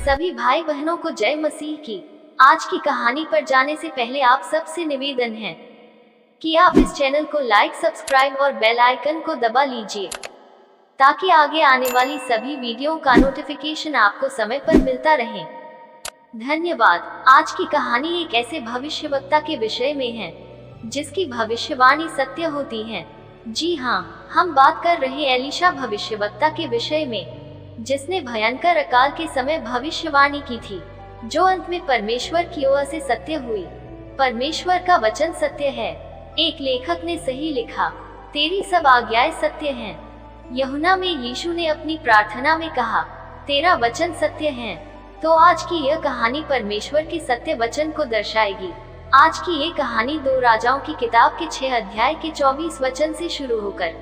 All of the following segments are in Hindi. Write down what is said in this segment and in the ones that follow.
सभी भाई बहनों को जय मसीह की। आज की कहानी पर जाने से पहले आप सबसे निवेदन है कि आप इस चैनल को लाइक, सब्सक्राइब और बेल आइकन को दबा लीजिए ताकि आगे आने वाली सभी वीडियो का नोटिफिकेशन आपको समय पर मिलता रहे। धन्यवाद। आज की कहानी एक ऐसे भविष्यवक्ता के विषय में है जिसकी भविष्यवाणी सत्य होती है। जी हाँ, हम बात कर रहे एलीशा भविष्यवक्ता के विषय में, जिसने भयंकर अकाल के समय भविष्यवाणी की थी, जो अंत में परमेश्वर की ओर से सत्य हुई। परमेश्वर का वचन सत्य है। एक लेखक ने सही लिखा, तेरी सब आज्ञाएं सत्य हैं। यूहन्ना में यीशु ने अपनी प्रार्थना में कहा, तेरा वचन सत्य है। तो आज की यह कहानी परमेश्वर के सत्य वचन को दर्शाएगी। आज की ये कहानी 2 राजाओं की किताब के 6 अध्याय के 24 वचन से शुरू होकर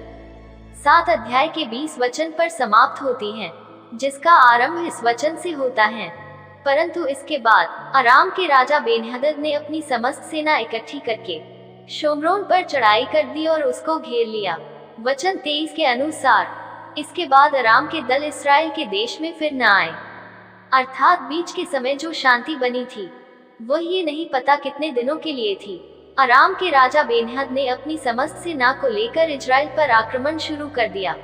7 अध्याय के 20 वचन पर समाप्त होती है, जिसका आरंभ इस वचन से होता है। परंतु इसके बाद अराम के राजा बेन्हदद ने अपनी समस्त सेना इकट्ठी करके शोम्रोन पर चढ़ाई कर दी और उसको घेर लिया। वचन 23 के अनुसार इसके बाद अराम के दल इस्राएल के देश में फिर न आए, अर्थात बीच के समय जो शांति बनी थी वह ये नहीं पता कितने दिनों के लिए थी। अराम के राजा बेन्हदद ने अपनी समस्त सेना को लेकर इजराइल पर आक्रमण शुरू कर दिया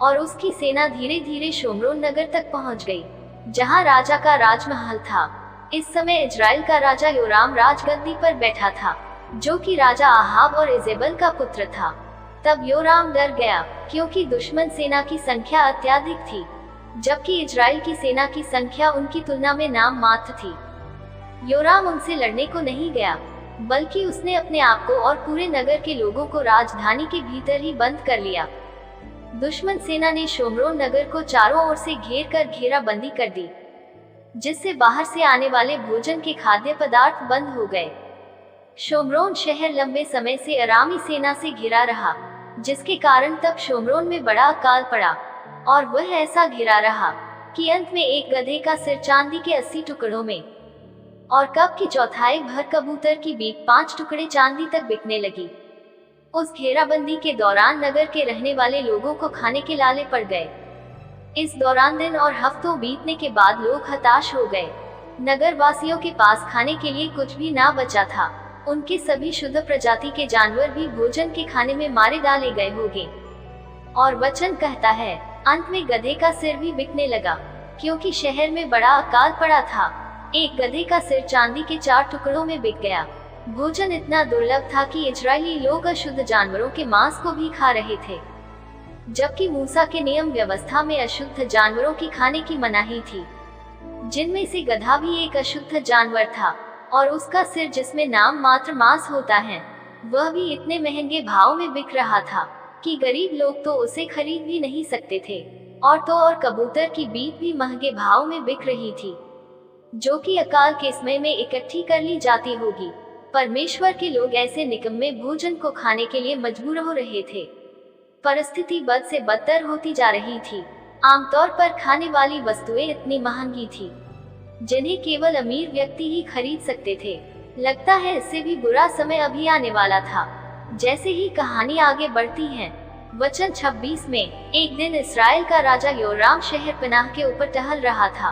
और उसकी सेना धीरे धीरे शोम्रोन नगर तक पहुंच गई, जहां राजा का राजमहल था। इस समय इजराइल का राजा योराम राजगद्दी पर बैठा था, जो कि राजा आहाब और इजेबल का पुत्र था। तब योराम डर गया, क्योंकि दुश्मन सेना की संख्या अत्यधिक थी, जबकि इजराइल की सेना की संख्या उनकी तुलना में नाम मात्र थी। योराम उनसे लड़ने को नहीं गया, बल्कि उसने अपने आप को और पूरे नगर के लोगों को राजधानी के भीतर ही बंद कर लिया। दुश्मन सेना ने शोम्रोन नगर को चारों ओर से घेर कर घेराबंदी कर दी, जिससे बाहर से आने वाले भोजन के खाद्य पदार्थ बंद हो गए। शोम्रोन शहर लंबे समय से अरामी सेना से घिरा रहा, जिसके कारण तब शोम्रोन में बड़ा अकाल पड़ा, और वह ऐसा घिरा रहा कि अंत में एक गधे का सिर चांदी के 80 टुकड़ों में और कब की चौथाई भर कबूतर की बीक 5 टुकड़े चांदी तक बिकने लगी। उस घेराबंदी के दौरान नगर के रहने वाले लोगों को खाने के लाले पड़ गए। इस दौरान दिन और हफ्तों बीतने के बाद लोग हताश हो गए। नगर वासियों के पास खाने के लिए कुछ भी ना बचा था। उनके सभी शुद्ध प्रजाति के जानवर भी भोजन के खाने में मारे डाले गए होंगे। और वचन कहता है, अंत में गधे का सिर भी बिकने लगा, क्योंकि शहर में बड़ा अकाल पड़ा था। एक गधे का सिर चांदी के 4 टुकड़ों में बिक गया। भोजन इतना दुर्लभ था कि इजरायली लोग अशुद्ध जानवरों के मांस को भी खा रहे थे, जबकि मूसा के नियम व्यवस्था में अशुद्ध जानवरों की खाने की मनाही थी, जिनमें से गधा भी एक अशुद्ध जानवर था, और उसका सिर, जिसमें नाम मात्र मांस होता है, वह भी इतने महंगे भाव में बिक रहा था कि गरीब लोग तो उसे खरीद भी नहीं सकते थे। और कबूतर की बीक भी महंगे भाव में बिक रही थी, जो कि अकाल के समय में इकट्ठी कर ली जाती होगी। परमेश्वर के लोग ऐसे निकम्मे भोजन को खाने के लिए मजबूर हो रहे थे। परिस्थिति बद से बदतर होती जा रही थी। आमतौर पर खाने वाली वस्तुएं इतनी महंगी थी जिन्हें केवल अमीर व्यक्ति ही खरीद सकते थे। लगता है इससे भी बुरा समय अभी आने वाला था। जैसे ही कहानी आगे बढ़ती है, वचन 26 में, एक दिन इस्राएल का राजा योराम शहर पनाह के ऊपर टहल रहा था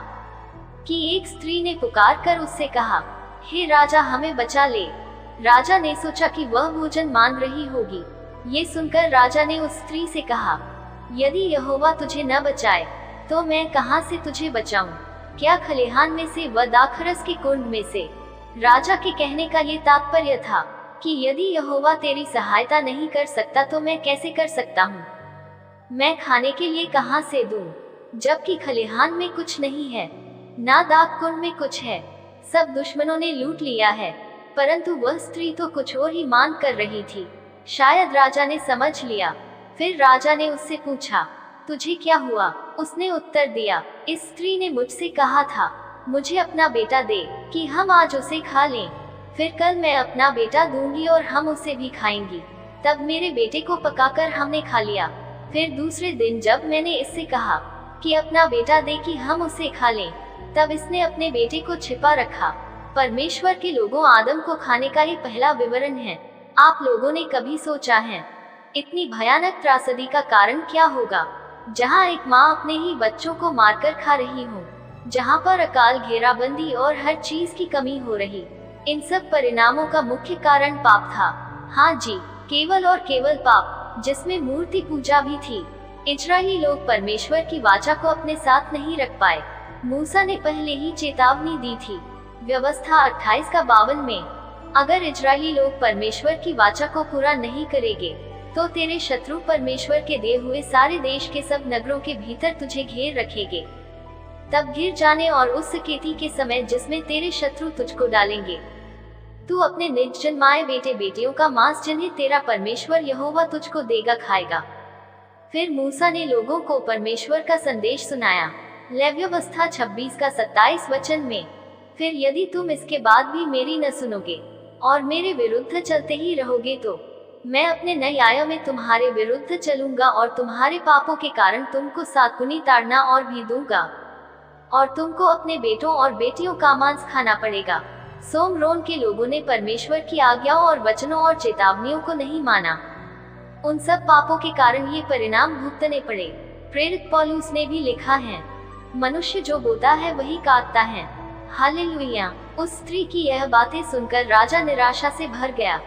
कि एक स्त्री ने पुकार कर उससे कहा, हे राजा, हमें बचा ले। राजा ने सोचा कि वह भोजन मांग रही होगी। ये सुनकर राजा ने उस स्त्री से कहा, यदि यहोवा तुझे न बचाए तो मैं कहां से तुझे बचाऊं? क्या खलिहान में से व दाखरस के कुंड में से? राजा के कहने का ये तात्पर्य था कि यदि यहोवा तेरी सहायता नहीं कर सकता तो मैं कैसे कर सकता हूँ? मैं खाने के लिए कहां से दूं, जबकि खलिहान में कुछ नहीं है, ना दाख कुंड में कुछ है। सब दुश्मनों ने लूट लिया है। परंतु वह स्त्री तो कुछ और ही मांग कर रही थी। शायद राजा ने समझ लिया। फिर राजा ने उससे पूछा, तुझे क्या हुआ? उसने उत्तर दिया, इस स्त्री ने मुझसे कहा था, मुझे अपना बेटा दे कि हम आज उसे खा लें। फिर कल मैं अपना बेटा दूंगी और हम उसे भी खाएंगी। तब मेरे बेटे को पकाकर हमने खा लिया। फिर दूसरे दिन जब मैंने इससे कहा कि अपना बेटा दे कि हम उसे खा लें, तब इसने अपने बेटे को छिपा रखा। परमेश्वर के लोगों, आदम को खाने का ये पहला विवरण है। आप लोगों ने कभी सोचा है इतनी भयानक त्रासदी का कारण क्या होगा, जहां एक माँ अपने ही बच्चों को मारकर खा रही हो? जहाँ पर अकाल, घेराबंदी और हर चीज की कमी हो रही। इन सब परिणामों का मुख्य कारण पाप था। हाँ जी, केवल और केवल पाप, जिसमें मूर्ति पूजा भी थी। इजरायली लोग परमेश्वर की वाचा को अपने साथ नहीं रख पाए। मूसा ने पहले ही चेतावनी दी थी। व्यवस्था 28:52 में, अगर इजरायली लोग परमेश्वर की वाचा को पूरा नहीं करेंगे तो तेरे शत्रु परमेश्वर के दिए हुए सारे देश के सब नगरों के भीतर तुझे घेर रखेंगे। तब गिर जाने और उस सकेती के समय जिसमें तेरे शत्रु तुझको डालेंगे, तू अपने निज जन्माए बेटे बेटियों का मांस जिन्हें तेरा परमेश्वर यहोवा तुझको देगा खाएगा। फिर मूसा ने लोगों को परमेश्वर का संदेश सुनाया। लेव्यवस्था 26:27 में, फिर यदि तुम इसके बाद भी मेरी न सुनोगे और मेरे विरुद्ध चलते ही रहोगे तो मैं अपने न्याय में तुम्हारे विरुद्ध चलूंगा और तुम्हारे पापों के कारण तुमको 7 गुनी ताड़ना और भी दूंगा, और तुमको अपने बेटों और बेटियों का मांस खाना पड़ेगा। सोमरोन के लोगों ने परमेश्वर की आज्ञाओं और वचनों और चेतावनियों को नहीं माना। उन सब पापों के कारण ये परिणाम भुगतने पड़े। प्रेरित पौलुस ने भी लिखा है, मनुष्य जो बोता है वही काटता है। हालेलुया। उस स्त्री की यह बातें सुनकर राजा निराशा से भर गया।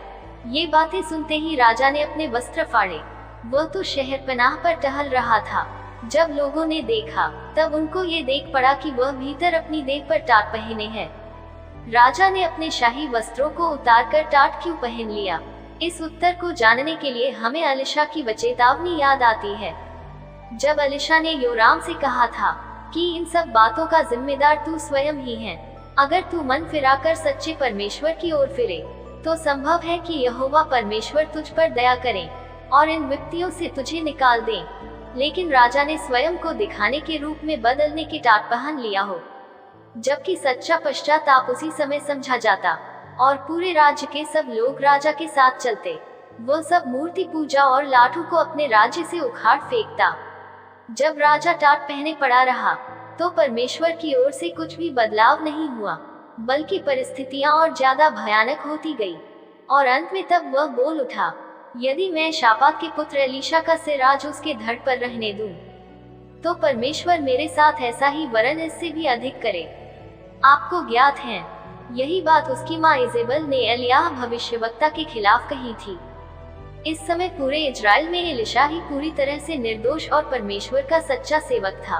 ये बातें सुनते ही राजा ने अपने वस्त्र फाड़े। वह तो शहरपनाह पर टहल रहा था। जब लोगों ने देखा तब उनको ये देख पड़ा कि वह भीतर अपनी देह पर टाट पहने है। राजा ने अपने शाही वस्त्रों को उतारकर टाट क्यों पहन लिया? इस उत्तर को जानने के लिए हमें एलीशा की चेतावनी याद आती है। जब एलीशा ने योराम से कहा था कि इन सब बातों का जिम्मेदार तू स्वयं ही है, अगर तू मन फिराकर सच्चे परमेश्वर की ओर फिरे तो संभव है कि यहोवा परमेश्वर तुझ पर दया करे और इन विपत्तियों से तुझे निकाल दे। लेकिन राजा ने स्वयं को दिखाने के रूप में बदलने की टाट पहन लिया हो, जबकि सच्चा पश्चाताप उसी समय समझा जाता और पूरे राज्य के सब लोग राजा के साथ चलते। वह सब मूर्ति पूजा और लाठों को अपने राज्य से उखाड़ फेंकता। जब राजा टाट पहने पड़ा रहा तो परमेश्वर की ओर से कुछ भी बदलाव नहीं हुआ, बल्कि परिस्थितियां और ज्यादा भयानक होती गई। और अंत में तब वह बोल उठा, यदि मैं शापात के पुत्र एलीशा का सिर आज उसके धड़ पर रहने दूं, तो परमेश्वर मेरे साथ ऐसा ही वरन इससे भी अधिक करे। आपको ज्ञात है, यही बात उसकी माँ इजेबल ने एलियाह भविष्यवक्ता के खिलाफ कही थी। इस समय पूरे इजराइल में एलीशा ही पूरी तरह से निर्दोष और परमेश्वर का सच्चा सेवक था।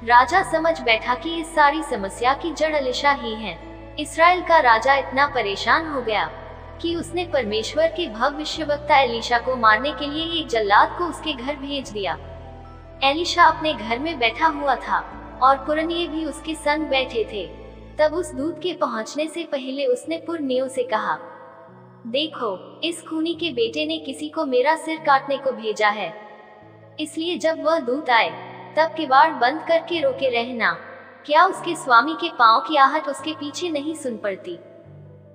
राजा समझ बैठा कि इस सारी समस्या की जड़ एलीशा ही है। इस्राएल का राजा इतना परेशान हो गया कि उसने परमेश्वर के भविष्यवक्ता एलीशा को मारने के लिए एक जल्लाद को उसके घर भेज दिया। एलीशा अपने घर में बैठा हुआ था और पुरनिये भी उसके संग बैठे थे। तब उस दूत के पहुंचने से पहले उसने पुरनियों से कहा, देखो, इस खूनी के बेटे ने किसी को मेरा सिर काटने को भेजा है। इसलिए जब वह दूत आए तब किवाड़ बंद करके रोके रहना। क्या उसके स्वामी के पांव की आहट उसके पीछे नहीं सुन पड़ती?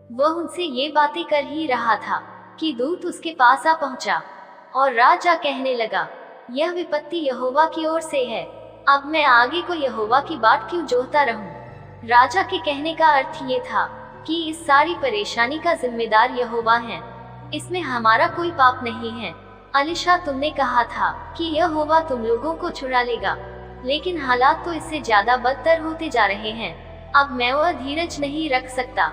वह उनसे ये बातें कर ही रहा था कि दूत उसके पास आ पहुंचा और राजा कहने लगा, यह विपत्ति यहोवा की ओर से है। अब मैं आगे को यहोवा की बाट क्यों जोहता रहूं? राजा के कहने का अर्थ ये था कि इस सारी परेशानी का जिम्मेदार यहोवा है, इसमें हमारा कोई पाप नहीं है। एलीशा, तुमने कहा था कि यहोवा तुम लोगों को छुड़ा लेगा, लेकिन हालात तो इससे ज्यादा बदतर होते जा रहे हैं। अब मैं वह धीरज नहीं रख सकता।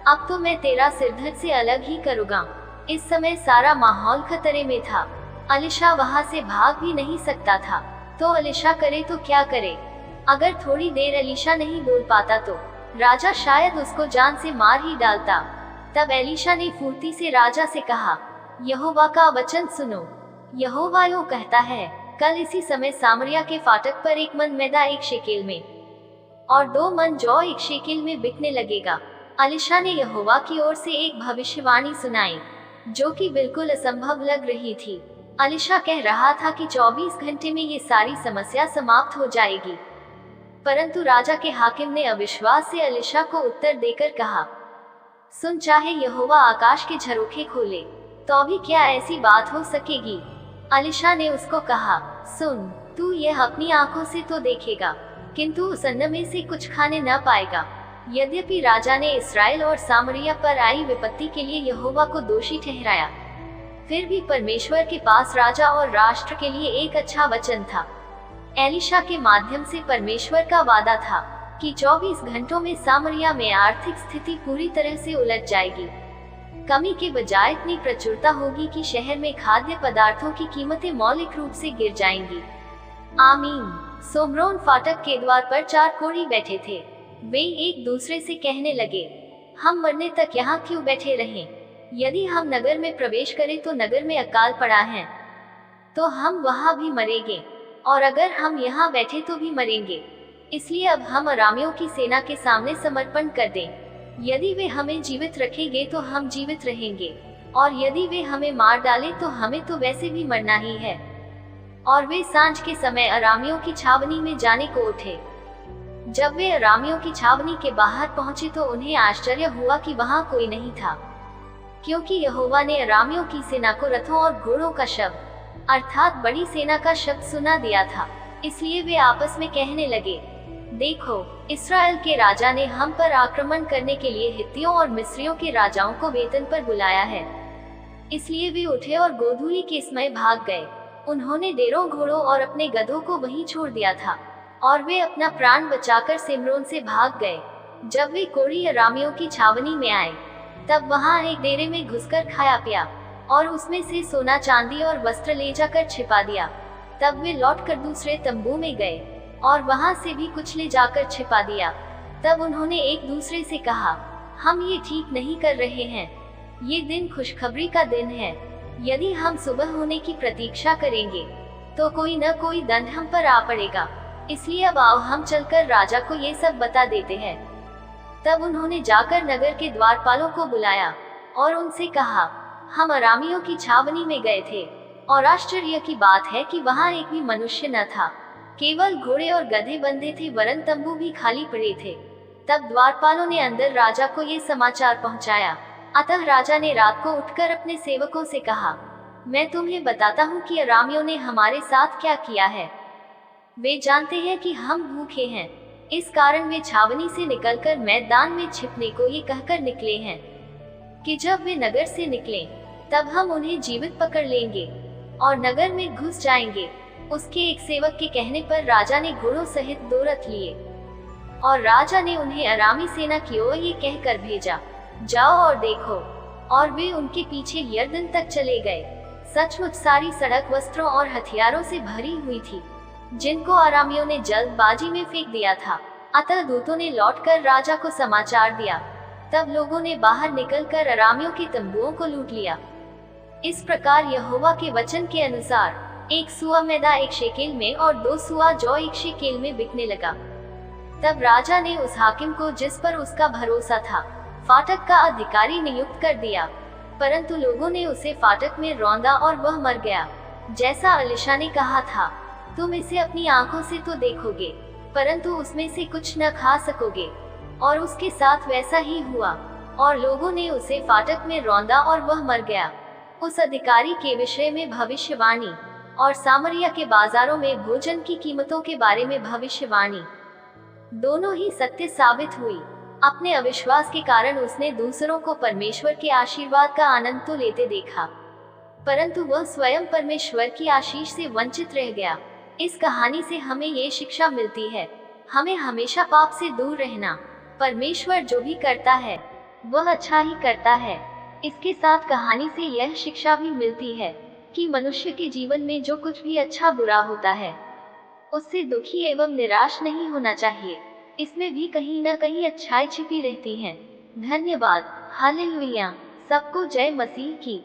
अब तो मैं तेरा सिरधड़ से अलग ही करूँगा। इस समय सारा माहौल खतरे में था। एलीशा वहाँ से भाग भी नहीं सकता था। तो एलीशा करे तो क्या करे? अगर थोड़ी देर एलीशा नहीं बोल पाता तो राजा शायद उसको जान से मार ही डालता। तब एलीशा ने फुर्ती से राजा से कहा, यहोवा का वचन सुनो। यहोवा यूं कहता है, कल इसी समय सामरिया के फाटक पर 1 मन मैदा 1 शेकेल में और 2 मन जौ 1 शेकेल में बिकने लगेगा। एलीशा ने यहोवा की ओर से एक भविष्यवाणी सुनाई जो कि बिल्कुल असंभव लग रही थी। एलीशा कह रहा था कि 24 घंटे में ये सारी समस्या समाप्त हो जाएगी, परंतु राजा के हाकिम ने अविश्वास से एलीशा को उत्तर देकर कहा, सुन, चाहे यहोवा आकाश के झरोखे खोले तो भी क्या ऐसी बात हो सकेगी? एलीशा ने उसको कहा, सुन, तू यह अपनी आंखों से तो देखेगा, किंतु उस अन्न में से कुछ खाने न पाएगा। यद्यपि राजा ने इस्राएल और सामरिया पर आई विपत्ति के लिए यहोवा को दोषी ठहराया, फिर भी परमेश्वर के पास राजा और राष्ट्र के लिए एक अच्छा वचन था। एलीशा के माध्यम से परमेश्वर का वादा था कि 24 घंटों में सामरिया में आर्थिक स्थिति पूरी तरह से उलट जाएगी। कमी के बजाय इतनी प्रचुरता होगी कि शहर में खाद्य पदार्थों की कीमतें मौलिक रूप से गिर जाएंगी। आमीन। सोमरोन फाटक के द्वार पर 4 कोढ़ी बैठे थे। वे एक दूसरे से कहने लगे, हम मरने तक यहाँ क्यों बैठे रहें? यदि हम नगर में प्रवेश करें तो नगर में अकाल पड़ा है, तो हम वहाँ भी मरेंगे, और अगर हम यहाँ बैठे तो भी मरेंगे। इसलिए अब हम अरामियों की सेना के सामने समर्पण कर दें। यदि वे हमें जीवित रखेंगे तो हम जीवित रहेंगे, और यदि वे हमें मार डालें तो हमें तो वैसे भी मरना ही है। और वे सांझ के समय अरामियों की छावनी में जाने को उठे। जब वे अरामियों की छावनी के बाहर पहुंचे तो उन्हें आश्चर्य हुआ कि वहां कोई नहीं था, क्योंकि यहोवा ने अरामियों की सेना को रथों और घोड़ों का शब्द अर्थात बड़ी सेना का शब्द सुना दिया था। इसलिए वे आपस में कहने लगे, देखो, इस्राएल के राजा ने हम पर आक्रमण करने के लिए हित्तियों और मिस्रियों के राजाओं को वेतन पर बुलाया है। इसलिए वे उठे और गोधूली के समय भाग गए। उन्होंने डेरों, घोड़ों और अपने गधों को वहीं छोड़ दिया था, और वे अपना प्राण बचाकर सिमरोन से भाग गए। जब वे कोढ़ी अरामियों की छावनी में आए, तब वहां एक डेरे में घुसकर खाया पिया, और उसमें से सोना, चांदी और वस्त्र ले जाकर छिपा दिया। तब वे लौटकर दूसरे तंबू में गए, और वहां से भी कुछ ले जाकर छिपा दिया। तब उन्होंने एक दूसरे से कहा, हम ये ठीक नहीं कर रहे हैं। ये दिन खुशखबरी का दिन है। यदि हम सुबह होने की प्रतीक्षा करेंगे, तो कोई न कोई दंड हम पर आ पड़ेगा। इसलिए अब आओ, हम चलकर राजा को ये सब बता देते हैं। तब उन्होंने जाकर नगर के द्वारपालों को बुलाया और उनसे कहा, हम अरामियों की छावनी में गए थे, और आश्चर्य की बात है कि वहां एक भी मनुष्य न था, केवल घोड़े और गधे बंधे थे, वरन तंबू भी खाली पड़े थे। तब द्वारपालों ने अंदर राजा को ये समाचार पहुंचाया। अतः राजा ने रात को उठकर अपने सेवकों से कहा, मैं तुम्हें बताता हूँ कि अरामियों ने हमारे साथ क्या किया है। वे जानते हैं कि हम भूखे हैं, इस कारण वे छावनी से निकलकर मैदान में छिपने को ये कहकर निकले हैं कि जब वे नगर से निकलें, तब हम उन्हें जीवित पकड़ लेंगे और नगर में घुस जाएंगे। उसके एक सेवक के कहने पर राजा ने घोड़ों सहित 2 रथ लिए, और राजा ने उन्हें अरामी सेना की ओर ये कहकर भेजा, जाओ और देखो। और वे उनके पीछे यरदन तक चले गए। सचमुच सारी सड़क वस्त्रों और हथियारों से भरी हुई थी, जिनको अरामियों ने जल्दबाजी में फेंक दिया था। अतः दूतों ने लौटकर राजा को समाचार दिया। तब लोगों ने बाहर निकलकर अरामियों के तंबुओं को लूट लिया। इस प्रकार यहोवा के वचन के अनुसार 1 सुआ मैदा 1 शेकेल में और 2 सुआ जौ 1 शेकेल में बिकने लगा। तब राजा ने उस हाकिम को, जिस पर उसका भरोसा था, फाटक का अधिकारी नियुक्त कर दिया। परंतु लोगों ने उसे फाटक में रौंदा और वह मर गया, जैसा अलीशा ने कहा था। तुम इसे अपनी आंखों से तो देखोगे, परंतु उसमें से कुछ न खा सकोगे। और उसके साथ वैसा ही हुआ, और लोगों ने उसे फाटक में रौंदा और वह मर गया। उस अधिकारी के विषय में भविष्यवाणी और सामरिया के बाजारों में भोजन की कीमतों के बारे में भविष्यवाणी, दोनों ही सत्य साबित हुई। अपने अविश्वास के कारण उसने दूसरों को परमेश्वर के आशीर्वाद का आनंद तो लेते देखा, परंतु वह स्वयं परमेश्वर की आशीष से वंचित रह गया। इस कहानी से हमें ये शिक्षा मिलती है, हमें हमेशा पाप से दूर रहना। परमेश्वर जो भी करता है वह अच्छा ही करता है। इसके साथ कहानी से यह शिक्षा भी मिलती है कि मनुष्य के जीवन में जो कुछ भी अच्छा बुरा होता है, उससे दुखी एवं निराश नहीं होना चाहिए। इसमें भी कहीं न कहीं अच्छाई छिपी रहती है। धन्यवाद। हालेलुया। सबको जय मसीह की।